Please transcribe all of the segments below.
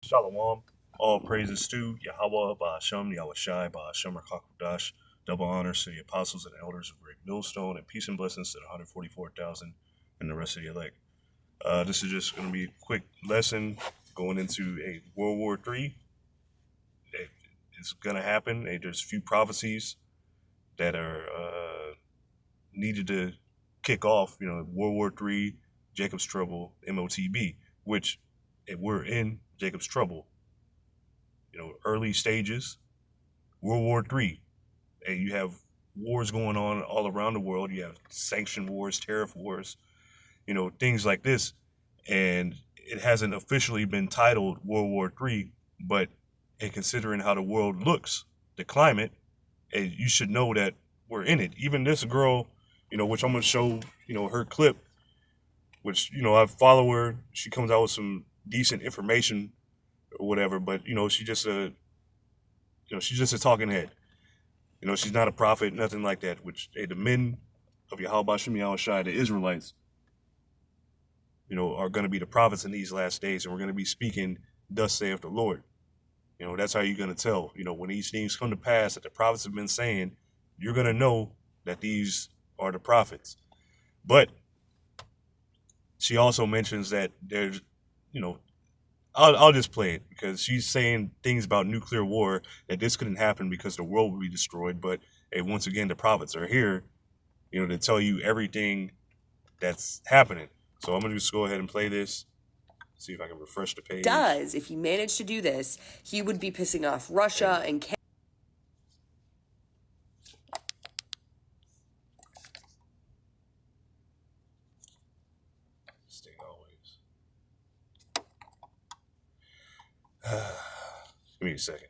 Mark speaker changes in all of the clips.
Speaker 1: Shalom. All praises to Yahweh, Ba'ashem, Yahweh Shai, Ba'ashem, Rakakwadash. Double honors to the apostles and elders of Great Millstone, and peace and blessings to the 144,000 and the rest of the elect. This is just going to be a quick lesson going into a World War III. It's going to happen. There's a few prophecies that are needed to kick off, World War III, Jacob's Trouble, MOTB, which if we're in Jacob's Trouble, early stages, World War III, and you have wars going on all around the world. You have sanction wars, tariff wars, things like this. And it hasn't officially been titled World War III, but considering how the world looks, the climate, and you should know that we're in it. Even this girl, which I'm going to show, her clip, which, I follow her. She comes out with some decent information or whatever, but, she's just a talking head. She's not a prophet, nothing like that, which the men of Yahweh Shem Yahweh Shai, the Israelites, are going to be the prophets in these last days, and we're going to be speaking, thus saith the Lord. That's how you're going to tell, when these things come to pass that the prophets have been saying, you're going to know that these are the prophets. But she also mentions that there's, I'll just play it because she's saying things about nuclear war, that this couldn't happen because the world would be destroyed. But once again, the prophets are here, to tell you everything that's happening. So I'm going to just go ahead and play this. See if I can refresh the page.
Speaker 2: If he managed to do this, he would be pissing off Russia and Canada.
Speaker 1: Stay always. Give me a second.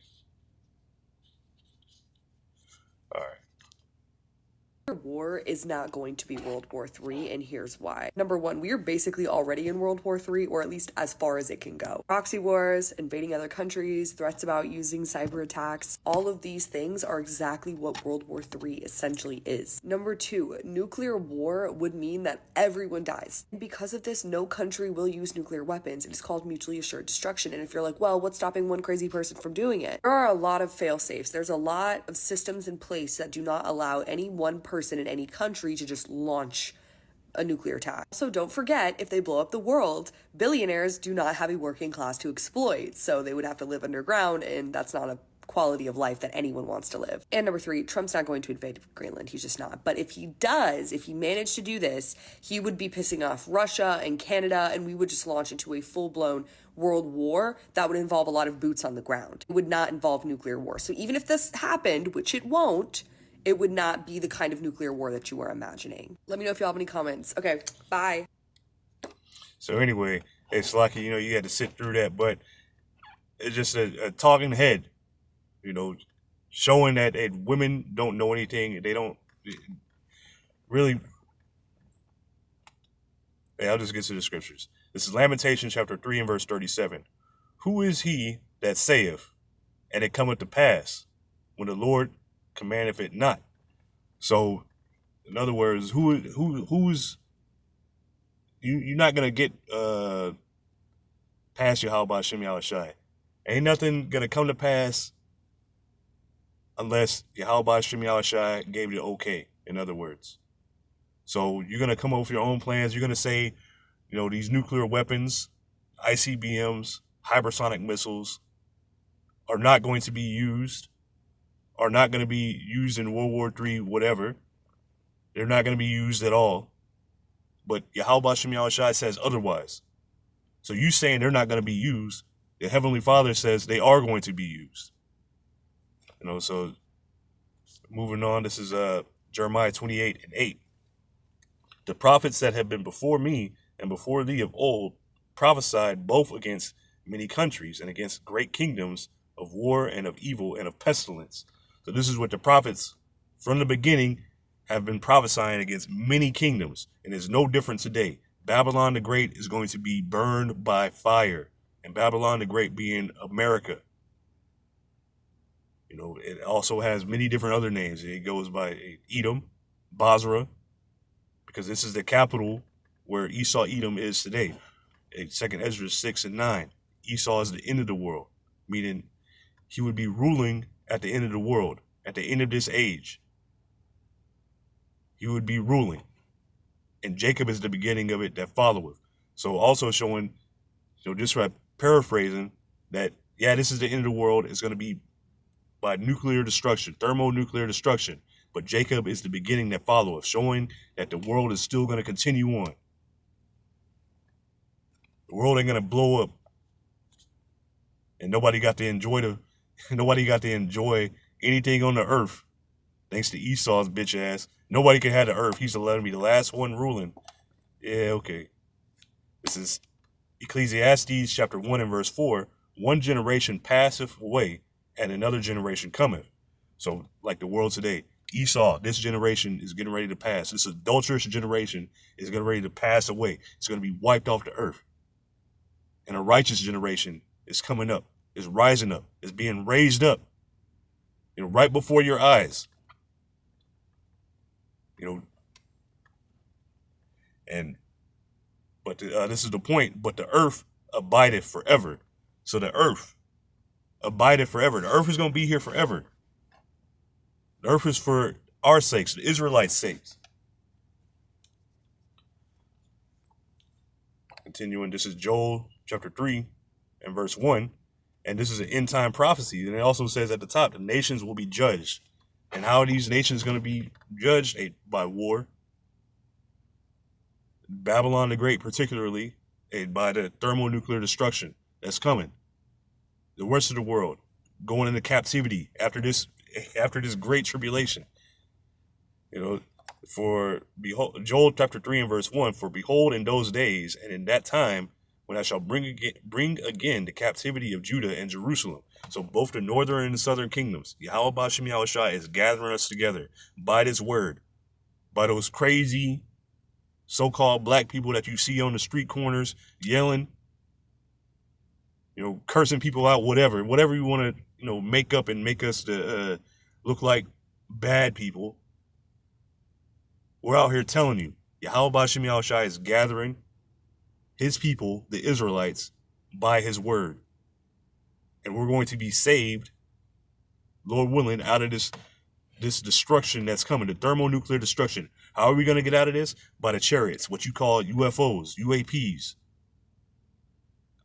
Speaker 1: All right.
Speaker 2: War is not going to be World War III, and here's why. Number one, we are basically already in World War III, or at least as far as it can go. Proxy wars, invading other countries, threats about using cyber attacks, all of these things are exactly what World War III essentially is. Number two, nuclear war would mean that everyone dies. And because of this, no country will use nuclear weapons. It is called mutually assured destruction. And if you're like, well, what's stopping one crazy person from doing it? There are a lot of fail-safes. There's a lot of systems in place that do not allow any one person in any country to just launch a nuclear attack. Also, don't forget, if they blow up the world, billionaires do not have a working class to exploit, so they would have to live underground, and that's not a quality of life that anyone wants to live. And number three, Trump's not going to invade Greenland. He's just not. But if he does, if he managed to do this, he would be pissing off Russia and Canada, and we would just launch into a full-blown world war that would involve a lot of boots on the ground. It would not involve nuclear war. So even if this happened, which it won't, it would not be the kind of nuclear war that you are imagining. Let me know if y'all have any comments. Okay, bye.
Speaker 1: So anyway, it's lucky, you had to sit through that, but it's just a talking head, showing that women don't know anything. They don't really. I'll just get to the scriptures. This is Lamentations chapter 3 and verse 37. Who is he that saith, and it cometh to pass, when the Lord commandeth it not? So, in other words, who's you're not gonna get past Yahweh Shem Yahweh Shai. Ain't nothing gonna come to pass unless Yahweh Shem Yahweh Shai gave you the okay. In other words, so you're gonna come up with your own plans. You're gonna say, these nuclear weapons, ICBMs, hypersonic missiles, are not going to be used. Are not going to be used in World War III, whatever. They're not going to be used at all. But Yahweh Shem Yahweh Shai says otherwise. So you saying they're not going to be used, the Heavenly Father says they are going to be used. So moving on, this is Jeremiah 28 and 8. The prophets that have been before me and before thee of old prophesied both against many countries and against great kingdoms of war and of evil and of pestilence. So this is what the prophets from the beginning have been prophesying against many kingdoms, and it's no different today. Babylon the Great is going to be burned by fire, and Babylon the Great being America. It also has many different other names. It goes by Edom, Basra, because this is the capital where Esau Edom is today. 2nd Ezra 6 and 9. Esau is the end of the world, meaning he would be ruling at the end of the world, at the end of this age. He would be ruling. And Jacob is the beginning of it that followeth. So also showing, just by paraphrasing, that, yeah, this is the end of the world. It's going to be by nuclear destruction, thermonuclear destruction. But Jacob is the beginning that followeth, showing that the world is still going to continue on. The world ain't going to blow up. And nobody got to enjoy anything on the earth, thanks to Esau's bitch ass. Nobody can have the earth. He's allowed to be the last one ruling. Yeah, okay. This is Ecclesiastes chapter 1 and verse 4. One generation passeth away, and another generation cometh. So, like the world today, Esau, this generation is getting ready to pass. This adulterous generation is getting ready to pass away. It's going to be wiped off the earth. And a righteous generation is coming up, is rising up, is being raised up, right before your eyes. But this is the point, but the earth abideth forever. So the earth abideth forever. The earth is going to be here forever. The earth is for our sakes, the Israelites' sakes. Continuing, this is Joel chapter 3 and verse 1. And this is an end time prophecy. And it also says at the top, the nations will be judged. And how are these nations going to be judged? By war. Babylon the Great, particularly, by the thermonuclear destruction that's coming. The rest of the world going into captivity after this great tribulation. For behold, Joel chapter 3 and verse 1, for behold, in those days and in that time, when I shall bring again the captivity of Judah and Jerusalem. So both the northern and the southern kingdoms, Yahweh Bashem Yahushua is gathering us together by this word, by those crazy so-called black people that you see on the street corners yelling, cursing people out, whatever you want to, make up and make us look like bad people. We're out here telling you, Yahweh Bashem Yahushua is gathering his people, the Israelites, by his word. And we're going to be saved, Lord willing, out of this destruction that's coming, the thermonuclear destruction. How are we going to get out of this? By the chariots, what you call UFOs, UAPs,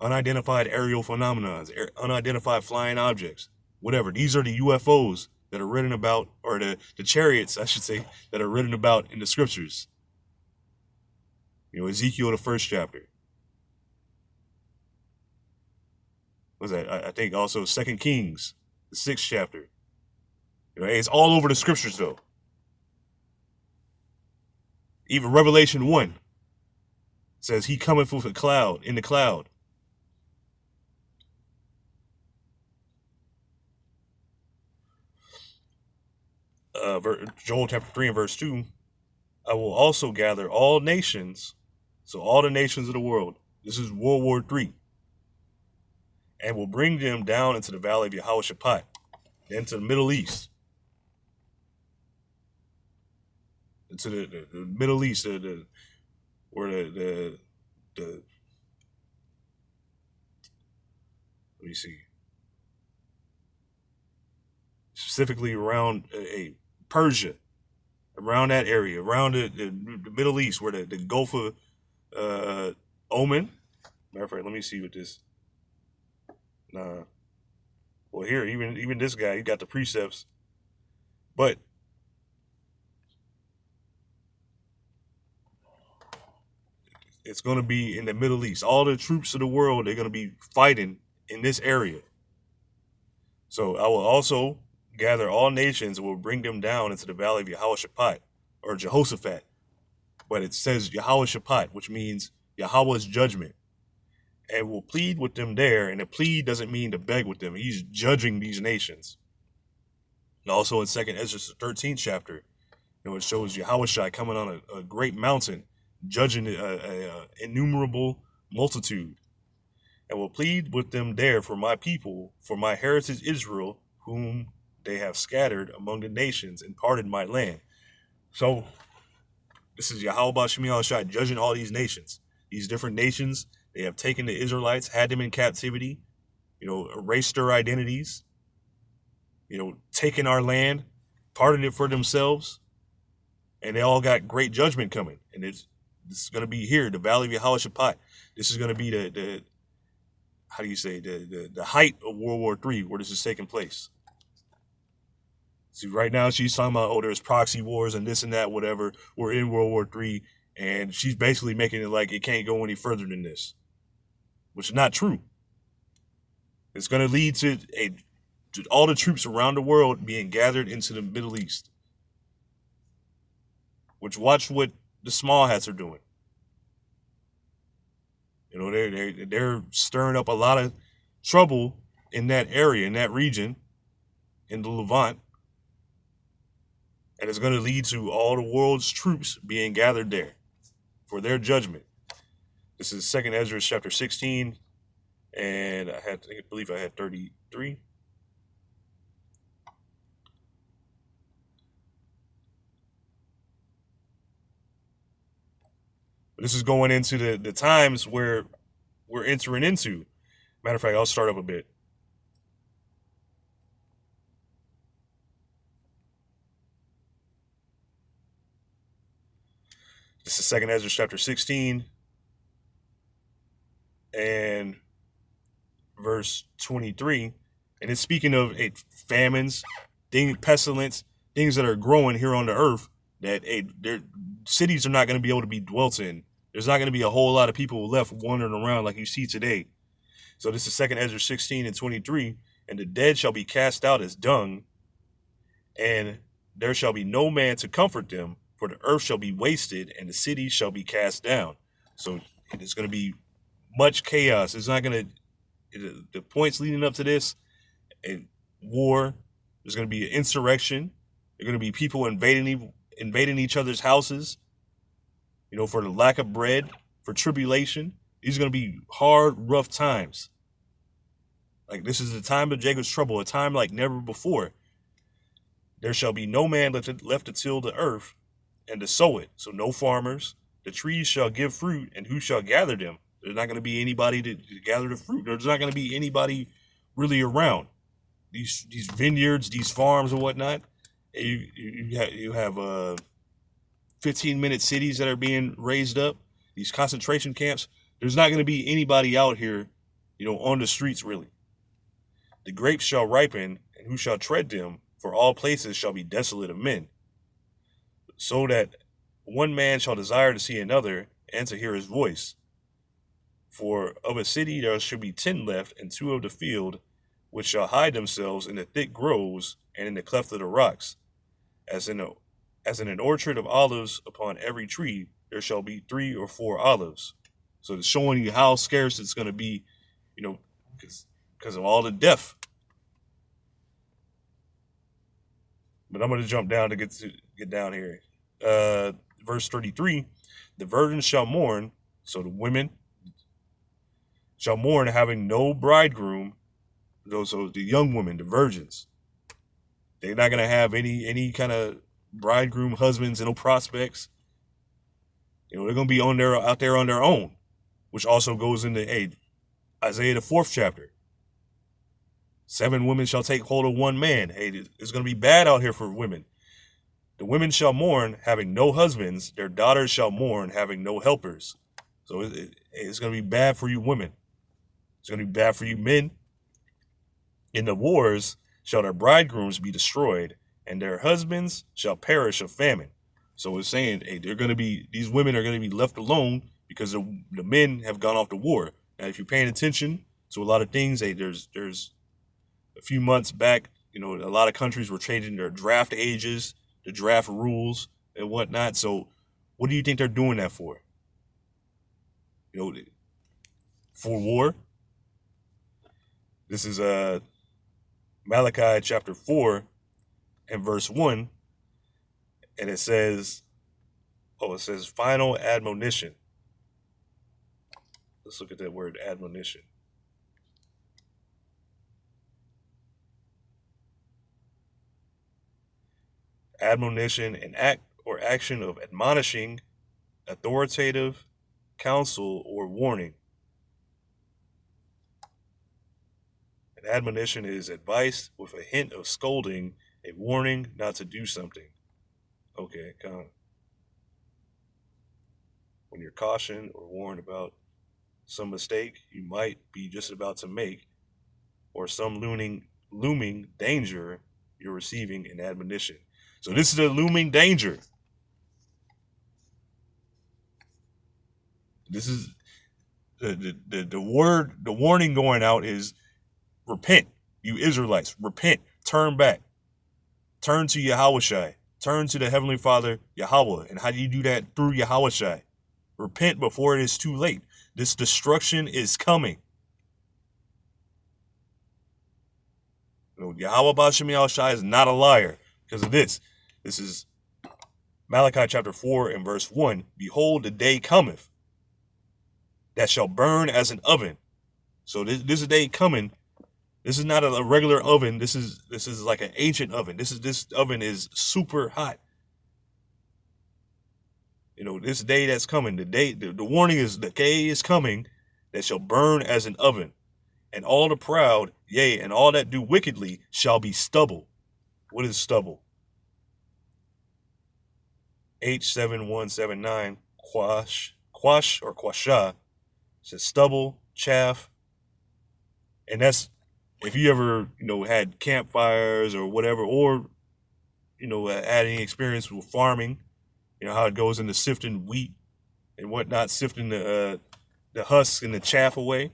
Speaker 1: unidentified aerial phenomena, unidentified flying objects, whatever. These are the UFOs that are written about, or the chariots, I should say, that are written about in the scriptures. Ezekiel, the 1st chapter. What's that? I think also 2 Kings, the 6th chapter. It's all over the scriptures, though. Even Revelation 1 says he cometh with a cloud, in the cloud. Joel chapter 3 and verse 2, I will also gather all nations, so all the nations of the world. This is World War III. And will bring them down into the valley of Yehoshaphat, into the Middle East. Into the Middle East, where the let me see, specifically around Persia, around that area, around the Middle East, where the Gulf of Oman. Matter of fact, let me see what this. Nah. Well, here, even this guy, he got the precepts, but it's going to be in the Middle East. All the troops of the world, they're going to be fighting in this area. So I will also gather all nations and will bring them down into the valley of Yehoshaphat, or Jehoshaphat. But it says Yehoshaphat, which means Yahweh's judgment. And will plead with them there. And the plead doesn't mean to beg with them. He's judging these nations. And also in 2nd Ezra, the 13th chapter, it shows Yahushua coming on a great mountain, judging an innumerable multitude. And will plead with them there for my people, for my heritage Israel, whom they have scattered among the nations and parted my land. So this is Yahweh Bashem Yahushua judging all these nations, these different nations They have taken the Israelites, had them in captivity, erased their identities, taken our land, parted it for themselves, and they all got great judgment coming. And this is going to be here, the Valley of Yehoshaphat. This is going to be the how do you say, the height of World War III, where this is taking place. See, right now she's talking about, there's proxy wars and this and that, whatever. We're in World War III, and she's basically making it like it can't go any further than this, which is not true. It's going to lead to all the troops around the world being gathered into the Middle East. Which, watch what the small hats are doing. They're stirring up a lot of trouble in that area, in that region, in the Levant. And it's going to lead to all the world's troops being gathered there for their judgment. This is 2nd Ezra chapter 16, and I believe I had 33. But this is going into the times where we're entering into. Matter of fact, I'll start up a bit. This is 2nd Ezra chapter 16 and verse 23. And it's speaking of famines, pestilence, things that are growing here on the earth, that their cities are not going to be able to be dwelt in. There's not going to be a whole lot of people left wandering around like you see today. So this is 2nd Ezra 16 and 23. And the dead shall be cast out as dung, and there shall be no man to comfort them, for the earth shall be wasted, and the cities shall be cast down. So it's going to be much chaos. It's not going to, the points leading up to this, and war, there's going to be an insurrection. There's going to be people invading each other's houses, for the lack of bread, for tribulation. These are going to be hard, rough times. Like, this is the time of Jacob's trouble, a time like never before. There shall be no man left to till the earth and to sow it. So no farmers. The trees shall give fruit, and who shall gather them? There's not going to be anybody to gather the fruit. There's not going to be anybody really around. These vineyards, these farms and whatnot. You have 15-minute cities that are being raised up, these concentration camps. There's not going to be anybody out here, on the streets, really. The grapes shall ripen, and who shall tread them? For all places shall be desolate of men. So that one man shall desire to see another, and to hear his voice. For of a city there shall be 10 left, and 2 of the field, which shall hide themselves in the thick groves, and in the cleft of the rocks. As in an orchard of olives, upon every tree there shall be 3 or 4 olives. So it's showing you how scarce it's going to be, because of all the death. But I'm going to jump down to get down here. Verse 33, the virgins shall mourn, so the women shall mourn, having no bridegroom. Those are the young women, the virgins. They're not going to have any kind of bridegroom husbands and no prospects. They're going to be out there on their own, which also goes into Isaiah the 4th chapter. 7 women shall take hold of one man. It's going to be bad out here for women. The women shall mourn, having no husbands. Their daughters shall mourn, having no helpers. So it's going to be bad for you women. It's going to be bad for you men. In the wars shall their bridegrooms be destroyed, and their husbands shall perish of famine. So it's saying, these women are going to be left alone because the men have gone off to war. Now, if you're paying attention to a lot of things, there's a few months back, a lot of countries were changing their draft ages, the draft rules and whatnot. So what do you think they're doing that for? For war? This is Malachi chapter 4 and verse 1. And it says final admonition. Let's look at that word admonition. Admonition, an act or action of admonishing, authoritative, counsel, or warning. An admonition is advice with a hint of scolding, a warning not to do something. Okay, kind of. When you're cautioned or warned about some mistake you might be just about to make, or some looming danger, you're receiving an admonition. So this is a looming danger. This is the warning going out is repent, you Israelites, repent, turn back, turn to Yahushai, turn to the Heavenly Father, Yahweh. And how do you do that? Through Yahushai. Repent before it is too late. This destruction is coming. Yahweh Ba'Shem Yahushai is not a liar because of this. This is Malachi chapter 4 and verse 1. Behold, the day cometh that shall burn as an oven. So this day coming. This is not a regular oven. This is like an ancient oven. This oven is super hot. This day that's coming. The warning is the day is coming that shall burn as an oven, and all the proud, yea, and all that do wickedly shall be stubble. What is stubble? H7179 quash or quasha says stubble, chaff, and that's if you ever had campfires or whatever, or had any experience with farming. How it goes into sifting wheat and whatnot, sifting the husks and the chaff away.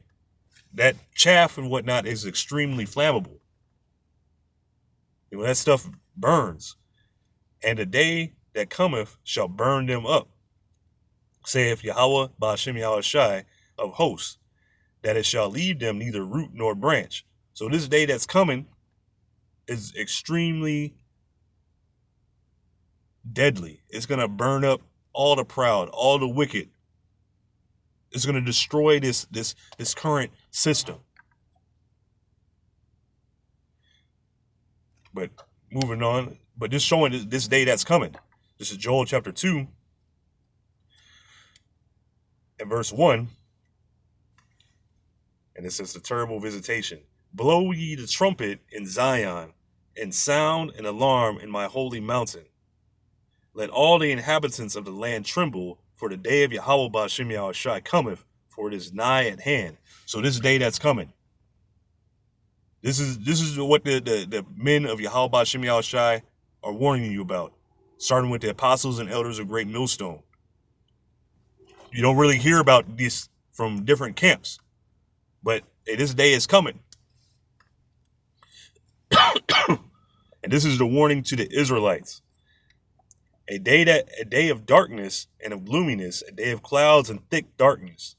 Speaker 1: That chaff and whatnot is extremely flammable. That stuff burns. And the day that cometh shall burn them up, saith Yahweh Ba'Shem Yahushai of hosts, that it shall leave them neither root nor branch. So this day that's coming is extremely deadly. It's going to burn up all the proud, all the wicked. It's going to destroy this current system. But moving on, but just showing this day that's coming. This is Joel chapter 2 and verse 1. And it says the terrible visitation. Blow ye the trumpet in Zion, and sound an alarm in my holy mountain. Let all the inhabitants of the land tremble, for the day of Yahweh Ba'Shem Yahushai cometh, for it is nigh at hand. So this day that's coming. This is what the men of Yahweh Ba'Shem Yahushai are warning you about, starting with the apostles and elders of Great Millstone. You don't really hear about this from different camps, but this day is coming. And this is the warning to the Israelites. A day of darkness and of gloominess, a day of clouds and thick darkness.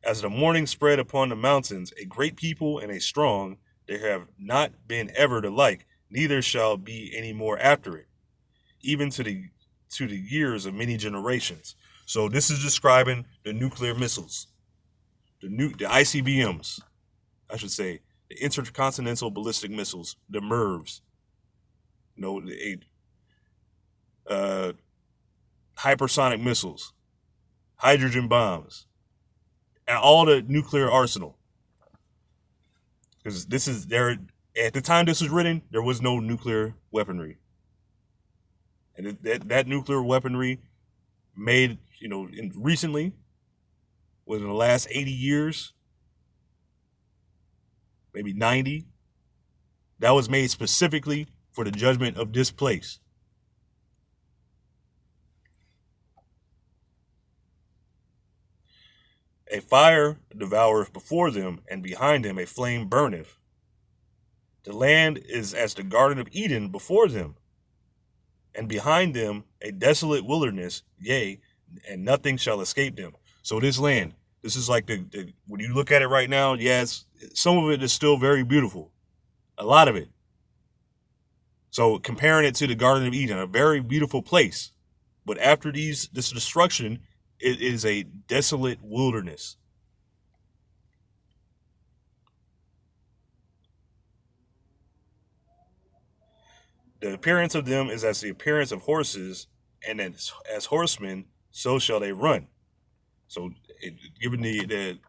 Speaker 1: As the morning spread upon the mountains, a great people and a strong, there have not been ever the like, neither shall be any more after it, even to the years of many generations. So this is describing the nuclear missiles, the ICBMs, I should say, the intercontinental ballistic missiles, the MIRVs, hypersonic missiles, hydrogen bombs, and all the nuclear arsenal. Because at the time this was written, there was no nuclear weaponry. And that nuclear weaponry made, recently, within the last 80 years, maybe 90, that was made specifically for the judgment of this place. A fire devoureth before them, and behind them a flame burneth. The land is as the Garden of Eden before them, and behind them a desolate wilderness, yea, and nothing shall escape them. So this land, this is like when you look at it right now, yes, some of it is still very beautiful. A lot of it. So comparing it to the Garden of Eden, a very beautiful place. But after this destruction, it is a desolate wilderness. The appearance of them is as the appearance of horses, and as horsemen, so shall they run. So, given the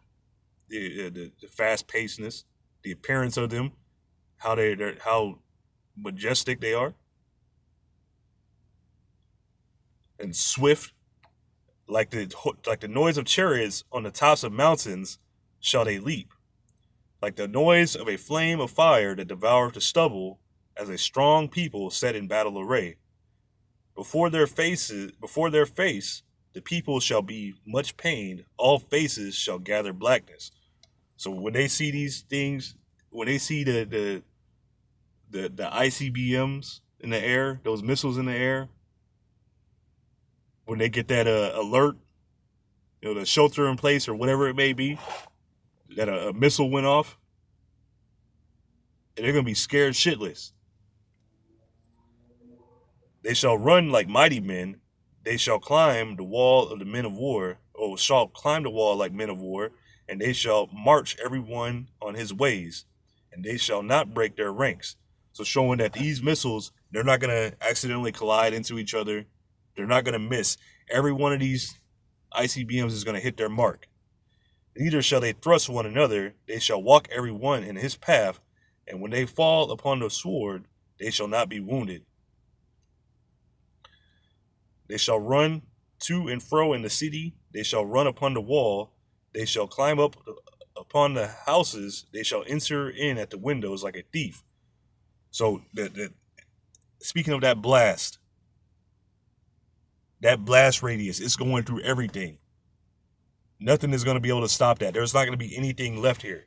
Speaker 1: fast pacedness, the appearance of them, how majestic they are, and swift, like the noise of chariots on the tops of mountains shall they leap, like the noise of a flame of fire that devoureth the stubble, as a strong people set in battle array. Before their face, the people shall be much pained, all faces shall gather blackness. So when they see these things, when they see the ICBMs in the air, those missiles in the air, when they get that alert, the shelter in place or whatever it may be, that a missile went off, and they're going to be scared shitless. They shall run like mighty men. They shall climb the wall of the men of war, or shall climb the wall like men of war, and they shall march every one on his ways, and they shall not break their ranks. So showing that these missiles, they're not going to accidentally collide into each other. They're not going to miss. Every one of these ICBMs is going to hit their mark. Neither shall they thrust one another. They shall walk every one in his path, and when they fall upon the sword, they shall not be wounded. They shall run to and fro in the city. They shall run upon the wall. They shall climb up upon the houses. They shall enter in at the windows like a thief. So, speaking of that blast radius, it's going through everything. Nothing is going to be able to stop that. There's not going to be anything left here.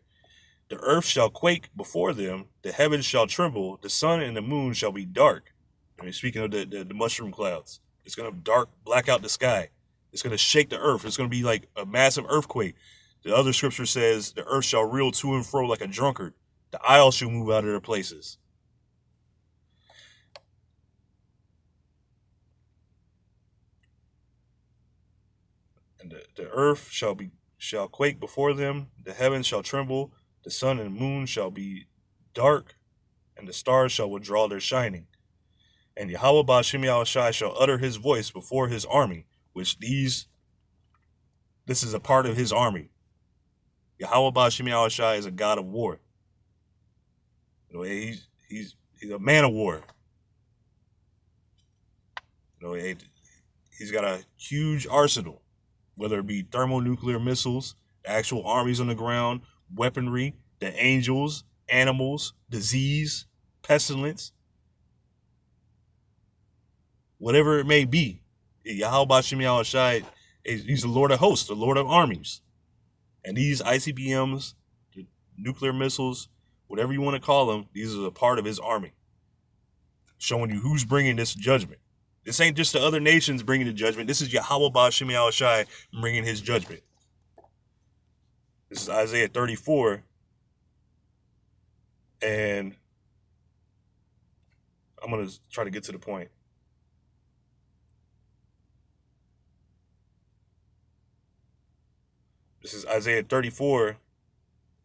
Speaker 1: The earth shall quake before them. The heavens shall tremble. The sun and the moon shall be dark. I mean, speaking of the mushroom clouds, it's going to black out the sky. It's going to shake the earth. It's going to be like a massive earthquake. The other scripture says the earth shall reel to and fro like a drunkard. The isles shall move out of their places. And the earth shall quake before them. The heavens shall tremble. The sun and the moon shall be dark, and the stars shall withdraw their shining. And Yahweh Ba'Shem Yahushai shall utter his voice before his army, which this is a part of his army. Yahweh Ba'Shem Yahushai is a God of war. He's a man of war. He's got a huge arsenal, whether it be thermonuclear missiles, actual armies on the ground, weaponry, the angels, animals, disease, pestilence, whatever it may be. Yahweh Ba'Shem Yahushai, he's the Lord of hosts, the Lord of armies. And these ICBMs, the nuclear missiles, whatever you want to call them, these are a part of his army. Showing you who's bringing this judgment. This ain't just the other nations bringing the judgment. This is Yahweh Ba'Shem Yahushai bringing his judgment. This is Isaiah 34. And I'm going to try to get to the point. This is Isaiah 34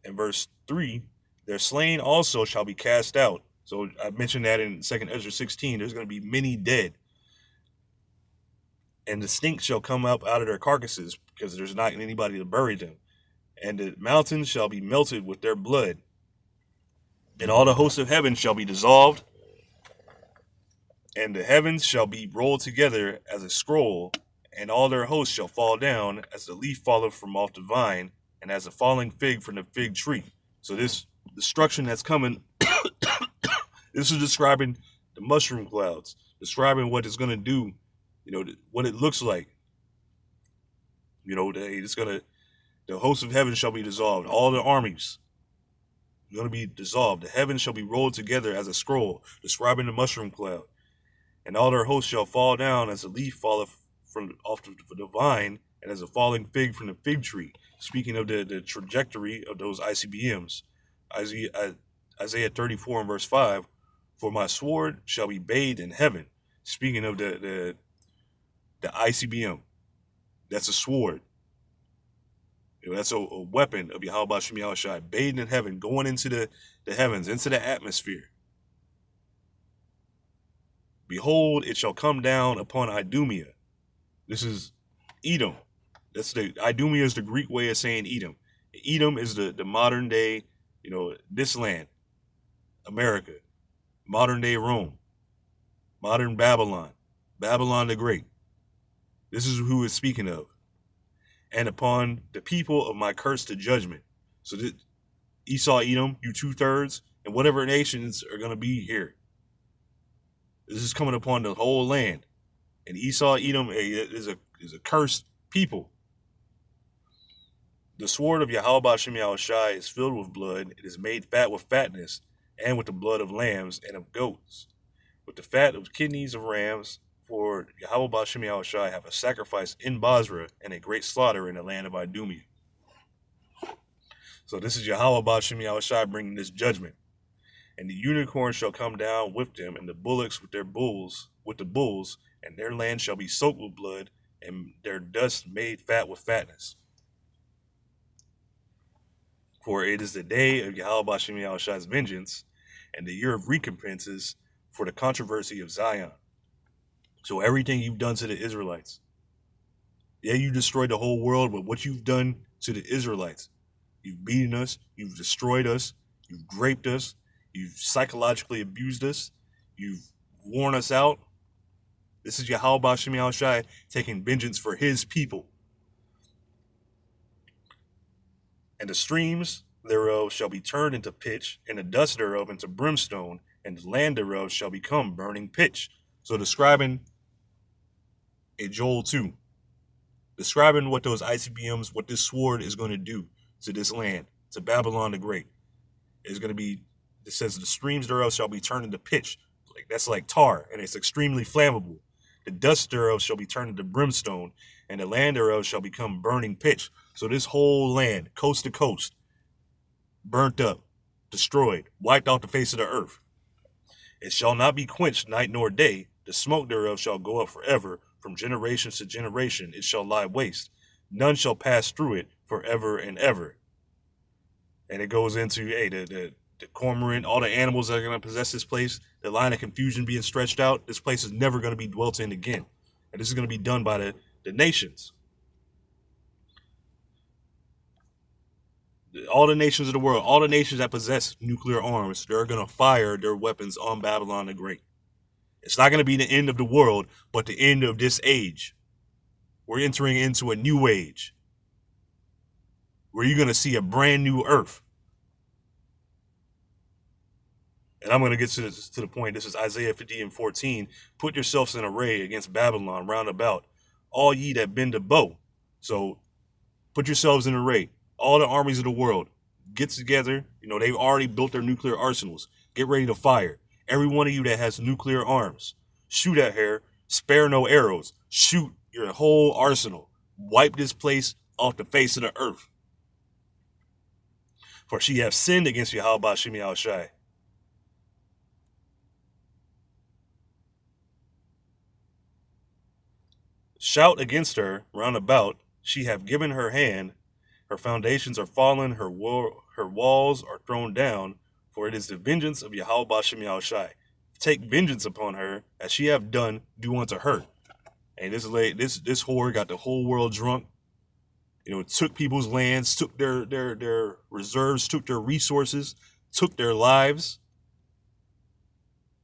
Speaker 1: and verse 3. Their slain also shall be cast out. So I mentioned that in 2 Ezra 16. There's going to be many dead. And the stink shall come up out of their carcasses, because there's not anybody to bury them. And the mountains shall be melted with their blood. And all the hosts of heaven shall be dissolved. And the heavens shall be rolled together as a scroll. And all their hosts shall fall down, as the leaf falleth from off the vine, and as a falling fig from the fig tree. So this destruction that's coming, this is describing the mushroom clouds, describing what it's going to do, what it looks like. The hosts of heaven shall be dissolved. All the armies are going to be dissolved. The heavens shall be rolled together as a scroll, describing the mushroom cloud. And all their hosts shall fall down as a leaf falleth from off the vine, and as a falling fig from the fig tree. Speaking of the trajectory of those ICBMs, Isaiah 34 and verse 5, for my sword shall be bathed in heaven. Speaking of the ICBM, that's a sword. That's a weapon of Yahweh Ba'Shem Yahushai, bathed in heaven, going into the heavens, into the atmosphere. Behold, it shall come down upon Idumea. This is Edom. Idumea is the Greek way of saying Edom. Edom is the modern day This land, America, modern day Rome, modern Babylon, Babylon the Great. This is who it's speaking of. And upon the people of my curse to judgment. So that Esau, Edom, you 2/3, and whatever nations are going to be here. This is coming upon the whole land. And Esau, Edom is a cursed people. The sword of Yahweh Ba'Shem Yahushai is filled with blood. It is made fat with fatness, and with the blood of lambs and of goats, with the fat of kidneys of rams. For Yahweh Ba'Shem Yahushai have a sacrifice in Basra and a great slaughter in the land of Idumea. So this is Yahweh Ba'Shem Yahushai bringing this judgment. And the unicorn shall come down with them, and the bullocks with the bulls, and their land shall be soaked with blood, and their dust made fat with fatness. For it is the day of Yahweh Ba'Shem Yahushai's vengeance, and the year of recompenses for the controversy of Zion. So everything you've done to the Israelites, yeah, you destroyed the whole world, but what you've done to the Israelites, you've beaten us, you've destroyed us, you've raped us, you've psychologically abused us, you've worn us out. This is Yahweh Ba'Shem Yahushai taking vengeance for his people. And the streams thereof shall be turned into pitch, and the dust thereof into brimstone, and the land thereof shall become burning pitch. So describing a Joel 2, describing what those ICBMs, what this sword is going to do to this land, to Babylon the Great. It's going to be, it says the streams thereof shall be turned into pitch. That's like tar, and it's extremely flammable. The dust thereof shall be turned into brimstone, and the land thereof shall become burning pitch. So this whole land, coast to coast, burnt up, destroyed, wiped off the face of the earth. It shall not be quenched night nor day. The smoke thereof shall go up forever. From generation to generation it shall lie waste. None shall pass through it forever and ever. And it goes into, the cormorant, all the animals that are going to possess this place, the line of confusion being stretched out. This place is never going to be dwelt in again. And this is going to be done by the nations. All the nations of the world, all the nations that possess nuclear arms, they're going to fire their weapons on Babylon the Great. It's not going to be the end of the world, but the end of this age. We're entering into a new age where you're going to see a brand new earth. And I'm going to get to the point. This is Isaiah 50:14. Put yourselves in array against Babylon round about, all ye that bend a bow. So put yourselves in array. All the armies of the world, get together. They've already built their nuclear arsenals. Get ready to fire. Every one of you that has nuclear arms, shoot at her, spare no arrows. Shoot your whole arsenal. Wipe this place off the face of the earth. For she have sinned against Yahweh Ba'Shem Yahushai. Shout against her round about. She have given her hand. Her foundations are fallen. Her walls are thrown down. For it is the vengeance of Yahweh Ba'Shem Yahushai. Take vengeance upon her, as she have done, do unto her. And this whore got the whole world drunk. Took people's lands, took their reserves, took their resources, took their lives,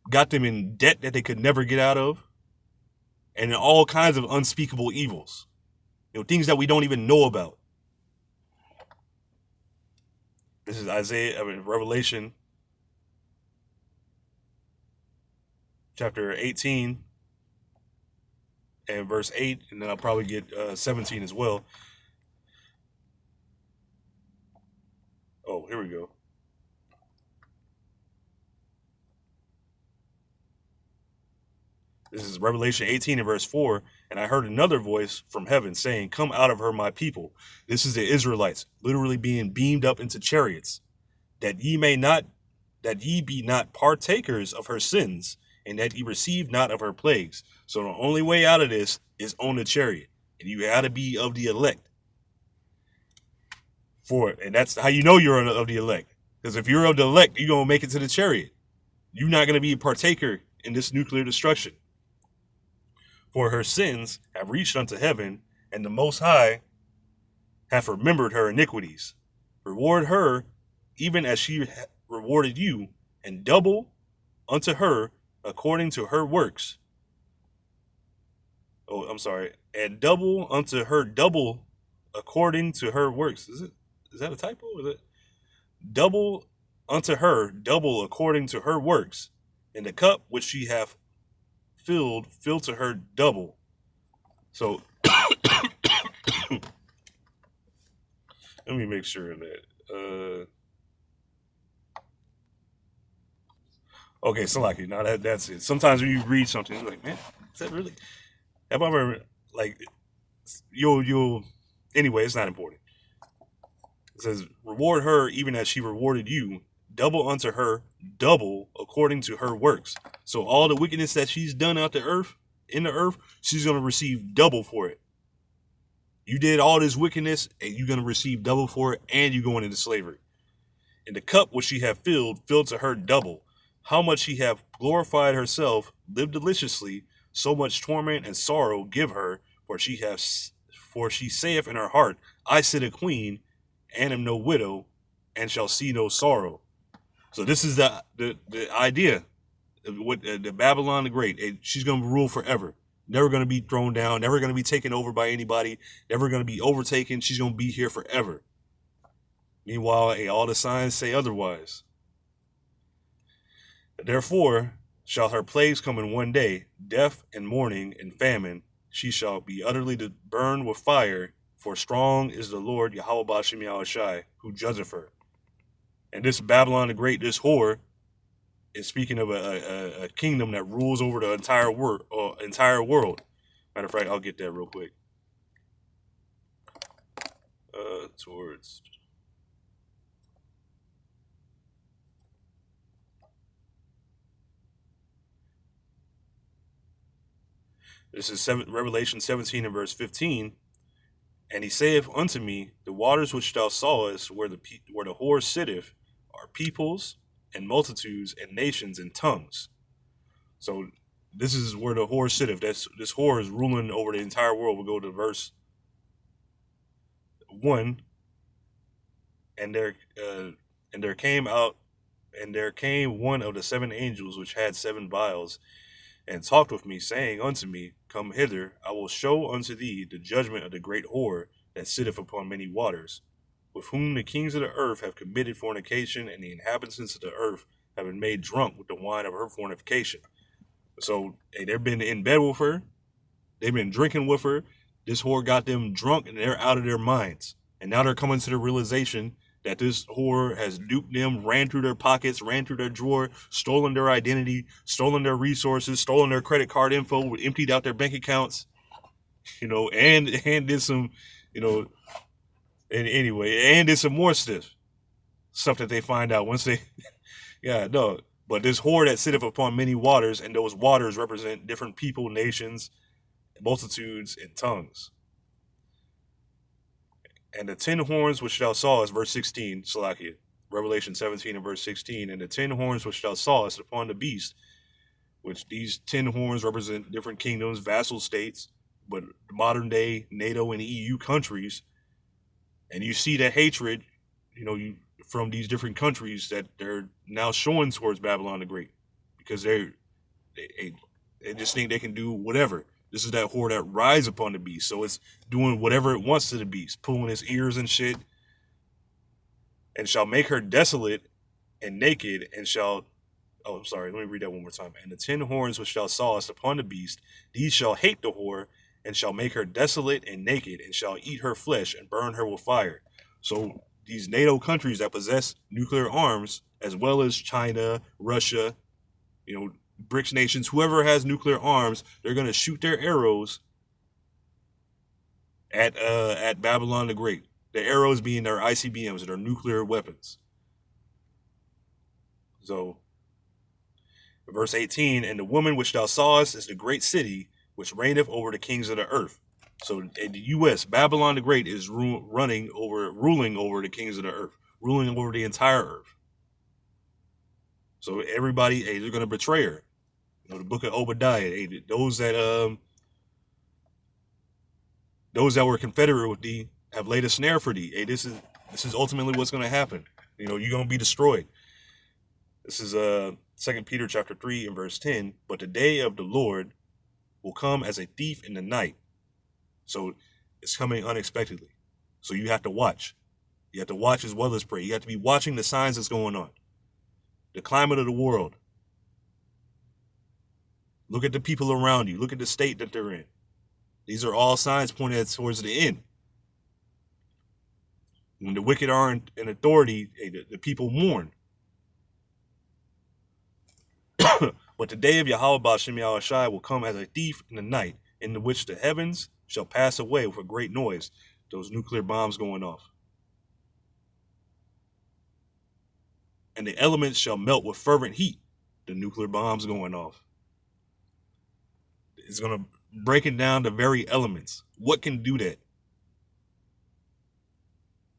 Speaker 1: got them in debt that they could never get out of, and in all kinds of unspeakable evils. Things that we don't even know about. This is Revelation chapter 18 and verse 8, and then I'll probably get 17 as well. Oh, here we go. This is Revelation 18 and verse 4. And I heard another voice from heaven saying, come out of her, my people. This is the Israelites literally being beamed up into chariots, that ye be not partakers of her sins, and that ye receive not of her plagues. So the only way out of this is on the chariot, and you got to be of the elect for it. And that's how you know you're of the elect. Because if you're of the elect, you're going to make it to the chariot. You're not going to be a partaker in this nuclear destruction. For her sins have reached unto heaven, and the Most High hath remembered her iniquities. Reward her even as she rewarded you, and double unto her according to her works. Oh, I'm sorry. And double unto her double according to her works. Is that a typo? Is it double unto her double according to her works? And the cup which she hath filled, fill to her double. So let me make sure of that. Okay, so like now that's it. Sometimes when you read something, you're like, man, is that really? Have I ever like you'll anyway? It's not important. It says, reward her even as she rewarded you, double unto her double according to her works. So all the wickedness that she's done out the earth, in the earth, she's gonna receive double for it. You did all this wickedness, and you're gonna receive double for it, and you're going into slavery. And the cup which she hath filled, filled to her double. How much she hath glorified herself, lived deliciously, so much torment and sorrow give her, for she saith in her heart, I sit a queen, and am no widow, and shall see no sorrow. So this is the idea of what the Babylon the Great. She's going to rule forever. Never going to be thrown down. Never going to be taken over by anybody. Never going to be overtaken. She's going to be here forever. Meanwhile, all the signs say otherwise. Therefore shall her plagues come in one day, death and mourning and famine. She shall be utterly burned with fire, for strong is the Lord Yahweh Ba'ashem Yahushai, who judgeth her. And this Babylon the Great, this whore, is speaking of a kingdom that rules over the entire world. Matter of fact, I'll get that real quick. Towards. This is Revelation 17 and verse 15. And he saith unto me, the waters which thou sawest, where the whore sitteth, are peoples and multitudes and nations and tongues. So this is where the whore sitteth. This whore is ruling over the entire world. We'll go to verse 1. And there came one of the 7 angels which had 7 vials, and talked with me, saying unto me, Come hither, I will show unto thee the judgment of the great whore that sitteth upon many waters, with whom the kings of the earth have committed fornication, and the inhabitants of the earth have been made drunk with the wine of her fornication. So they've been in bed with her, they've been drinking with her. This whore got them drunk, and they're out of their minds. And now they're coming to the realization that this whore has duped them, ran through their pockets, ran through their drawer, stolen their identity, stolen their resources, stolen their credit card info, emptied out their bank accounts, and did some, and did some more stuff that they find out once they, but this whore that sitteth upon many waters, and those waters represent different people, nations, multitudes, and tongues. And the 10 horns which thou sawest, verse 16, Salakia, Revelation 17 and verse 16, and the 10 horns which thou sawest upon the beast, which these 10 horns represent different kingdoms, vassal states, but modern day NATO and EU countries. And you see the hatred, from these different countries that they're now showing towards Babylon the Great, because they just think they can do whatever. This is that whore that rides upon the beast. So it's doing whatever it wants to the beast, pulling its ears and shit. And shall make her desolate and naked, and shall... Oh, I'm sorry. Let me read that one more time. And the 10 horns which thou sawest upon the beast, these shall hate the whore, and shall make her desolate and naked, and shall eat her flesh and burn her with fire. So these NATO countries that possess nuclear arms, as well as China, Russia, BRICS nations, whoever has nuclear arms, they're going to shoot their arrows at Babylon the Great. The arrows being their ICBMs, their nuclear weapons. So, verse 18, and the woman which thou sawest is the great city, which reigneth over the kings of the earth. So in the U.S., Babylon the Great is ruling over the kings of the earth, ruling over the entire earth. So everybody, they're going to betray her. The book of Obadiah, those that were confederate with thee have laid a snare for thee. This is ultimately what's going to happen. You're going to be destroyed. This is 2 Peter chapter 3 and verse 10. But the day of the Lord will come as a thief in the night. So it's coming unexpectedly. So you have to watch. You have to watch as well as pray. You have to be watching the signs that's going on. The climate of the world. Look at the people around you. Look at the state that they're in. These are all signs pointing towards the end. When the wicked are in authority, the people mourn. But the day of Yahweh Ba'Shem Yahushai will come as a thief in the night, in which the heavens shall pass away with a great noise. Those nuclear bombs going off. And the elements shall melt with fervent heat. The nuclear bombs going off. It's going to breaking down the very elements. What can do that?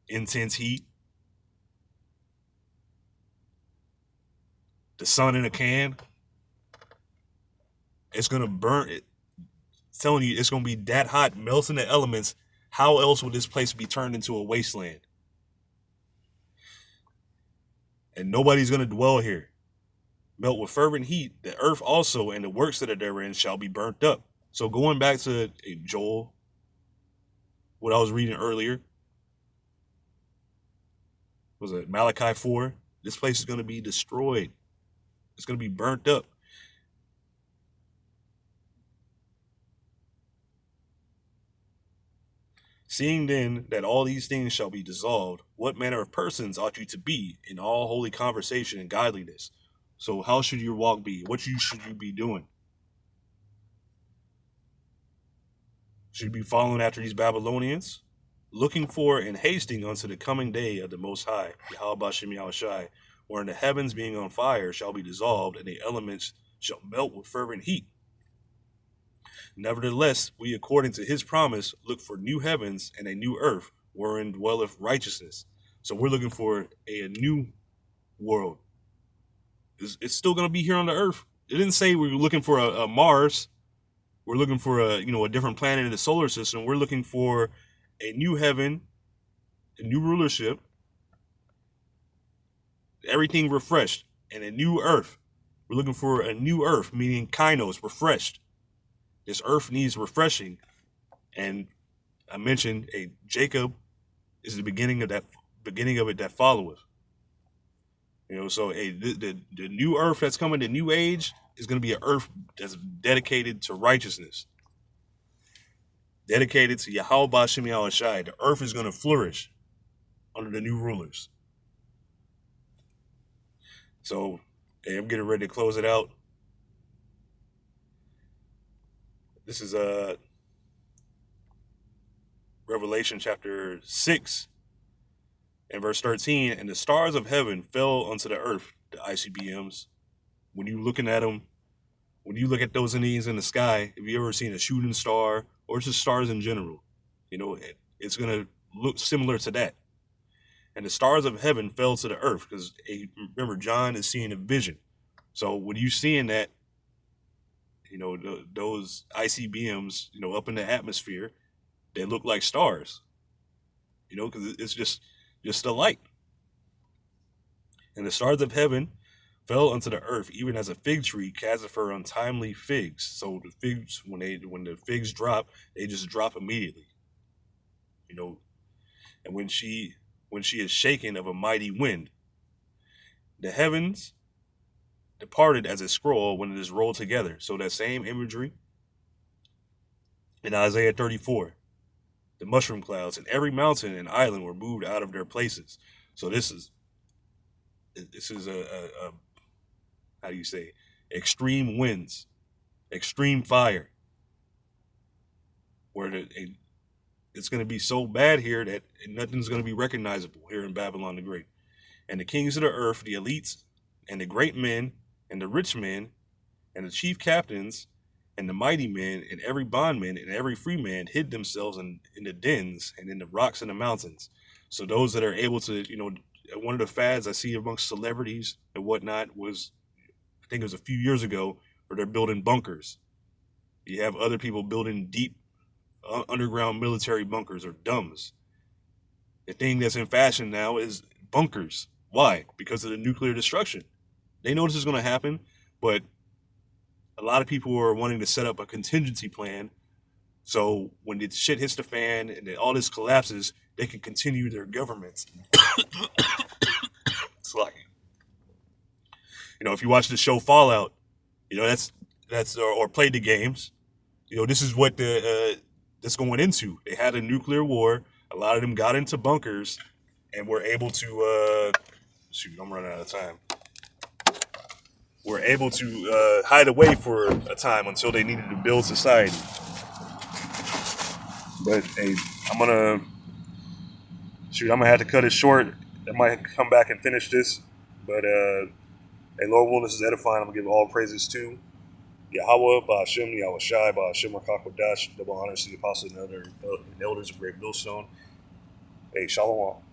Speaker 1: Intense heat. The sun in a can. It's going to burn it. Telling you it's going to be that hot, melting the elements. How else would this place be turned into a wasteland? And nobody's going to dwell here. Melt with fervent heat, the earth also and the works that are therein shall be burnt up. So going back to Joel, what I was reading earlier, was it Malachi 4? This place is going to be destroyed. It's going to be burnt up. Seeing then that all these things shall be dissolved, what manner of persons ought you to be in all holy conversation and godliness? So how should your walk be? What should you be doing? Should you be following after these Babylonians? Looking for and hasting unto the coming day of the Most High, Yahweh Ba'Shem Yahushai, wherein the heavens being on fire shall be dissolved, and the elements shall melt with fervent heat. Nevertheless, we according to his promise look for new heavens and a new earth, wherein dwelleth righteousness. So we're looking for a new world. It's still going to be here on the earth. It didn't say we're looking for a Mars. We're looking for a different planet in the solar system. We're looking for a new heaven, a new rulership, everything refreshed, and a new earth. We're looking for a new earth, meaning kainos, refreshed. This earth needs refreshing. And I mentioned Jacob is the beginning of it that followeth. So the new earth that's coming, the new age, is going to be an earth that's dedicated to righteousness. Dedicated to Yahweh Ba'Shem Yahushai. The earth is going to flourish under the new rulers. So, I'm getting ready to close it out. This is Revelation chapter 6 and verse 13. And the stars of heaven fell unto the earth, the ICBMs. When you're looking at them, when you look at those Indians in the sky, if you ever seen a shooting star or just stars in general, it's going to look similar to that. And the stars of heaven fell to the earth, because remember, John is seeing a vision. So when you seeing that, those ICBMs, up in the atmosphere, they look like stars, because it's just a light. And the stars of heaven fell unto the earth, even as a fig tree casteth her untimely figs. So the figs, when the figs drop, they just drop immediately. And when she is shaken of a mighty wind, the heavens departed as a scroll when it is rolled together. So that same imagery in Isaiah 34, the mushroom clouds and every mountain and island were moved out of their places. So this is a how do you say, extreme winds, extreme fire, where it's going to be so bad here that nothing's going to be recognizable here in Babylon the Great. And the kings of the earth, the elites, and the great men, and the rich men, and the chief captains, and the mighty men, and every bondman, and every free man hid themselves in the dens and in the rocks and the mountains. So those that are able to, one of the fads I see amongst celebrities and whatnot was, I think it was a few years ago, where they're building bunkers. You have other people building deep underground military bunkers or DUMBs. The thing that's in fashion now is bunkers. Why? Because of the nuclear destruction. They know this is going to happen, but a lot of people are wanting to set up a contingency plan so when the shit hits the fan and then all this collapses, they can continue their governments. It's like, if you watch the show Fallout, that's or played the games, this is what that's going into. They had a nuclear war. A lot of them got into bunkers and were able to shoot. I'm running out of time. Were able to hide away for a time until they needed to build society. But hey, I'm gonna have to cut it short. I might come back and finish this. But hey, Lord willing, this is edifying. I'm gonna give all praises to Yahweh, Ba'ashem, Yahweh Shai, Ba'ashem, Rakakwadash, double honors to the apostles and elders of Great Millstone. Hey, Shalom.